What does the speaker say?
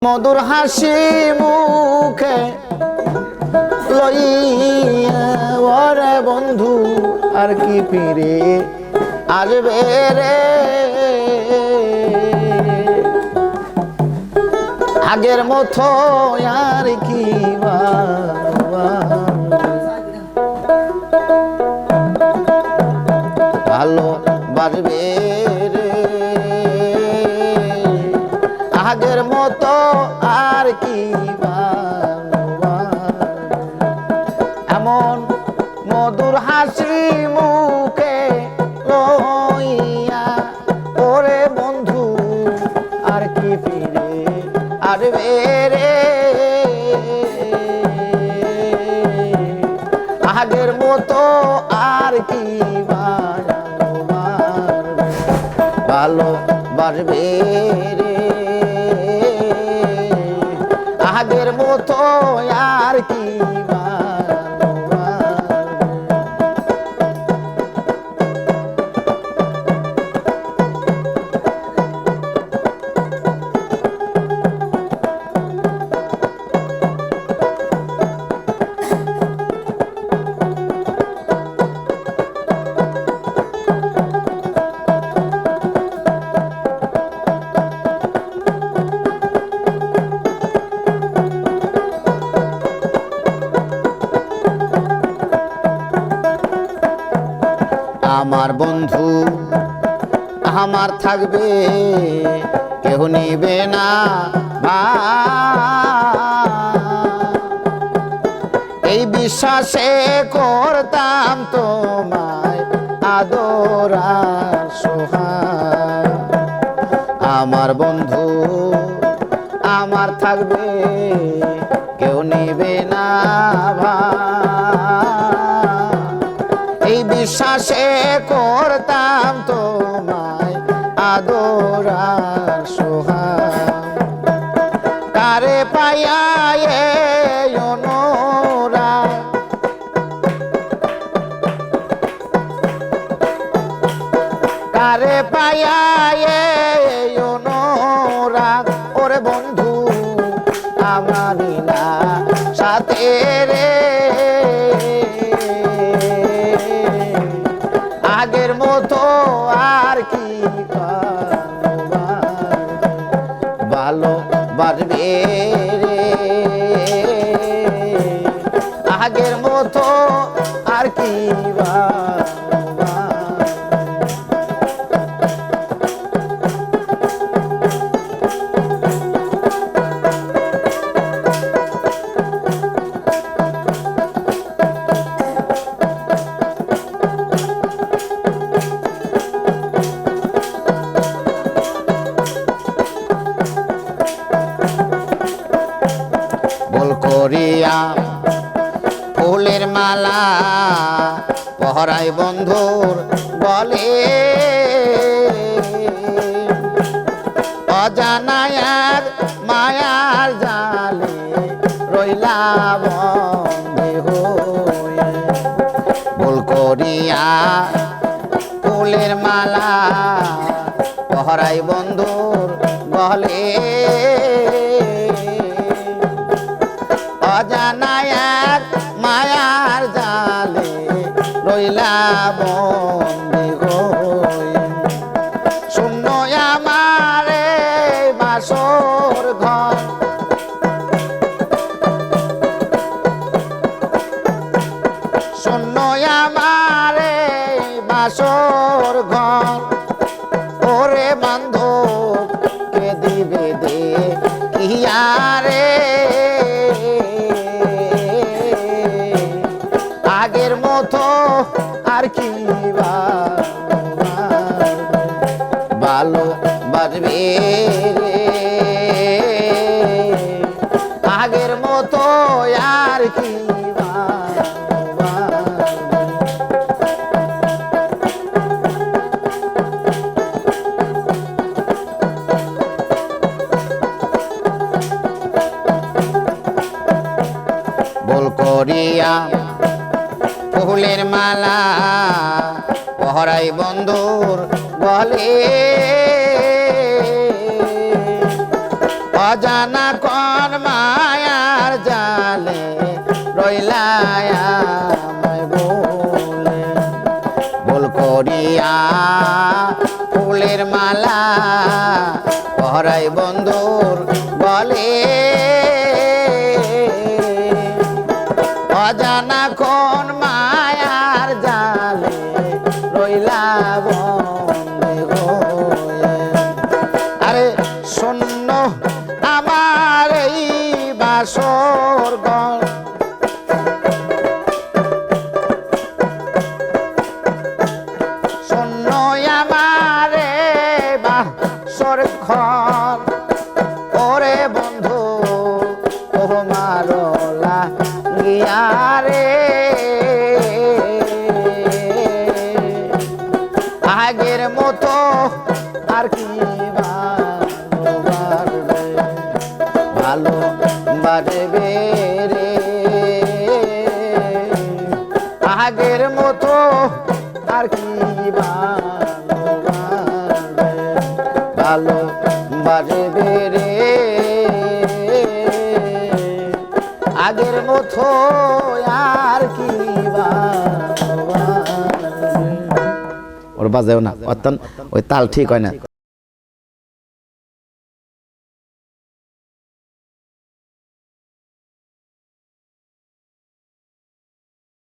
মধুর হাসি মুখে লইয়া ওরে বন্ধু আর কি ফিরে আসবে রে, আগের মতো আর কি ভালো বাসবে রে, আগের মতো আর কি এমন মধুর হাসি মুখে লইয়া ওরে বন্ধু আর কি ফিরে আসবে রে, আগের মতো আর কি ভালো বাসবে রে, আগের মতো আর কি আমার বন্ধু আমার থাকবে কেউ নিবে না, এই বিশ্বাসে করতাম তোমায় আদর আর সোহাগ। আমার বন্ধু আমার থাকবে কেউ নিবে না, এই বিশ্বাসে করতাম তোমায় আদর আর সোহাগ। কারে পাইয়া এই অনুরাগ, কারে পাইয়া এই অনুরাগ, ওরে বন্ধু আমারই না সাথে রে, আগের মতো আর কি ভালো বাসবে রে, আগের মতো আর কি করিয়া ফুলের মালা পহরাই বন্ধুর বলে, অজানায়ার মায়ার জালে রইলা বন্ধে হয়ে, ভুল করিয়া ফুলের মালা পহরাই বন্ধুর বলে, অজানায়ার মায়ার জালে রইলা বন্দী হয়ে, শূন্য আমার বাসর ঘর, শূন্য আমার বাসর ঘর, ওরে বান্ধব কে দিবে দে কিয়ারে, আগের মতো আর কি ভালো বাসবে রে, আগের মতো আর কি বল করিয়া ফুলের মালা পহরাই বন্ধুর বলে, অজানা কোন মায়ার জালে রইলায় আমায় বলে ভুল করিয়া ফুলের মালা পহরাই বন্ধুর বলে অজানা কোন মায়ার জালে রইলা বন্দে হয়ে আরে শূন্য আমার এই বাসর ঘর শূন্য আমার এই বাসর ঘর ওরে বন্ধু ও মারলা গিয়ারে আগের মতো আর কি ভালো বাড়বে রে আগের মতো আর কি ভালো বাড়বে রে আগের মতো আর কি ওর বাজাও না অত্যন্ত ওই তাল ঠিক হয় না।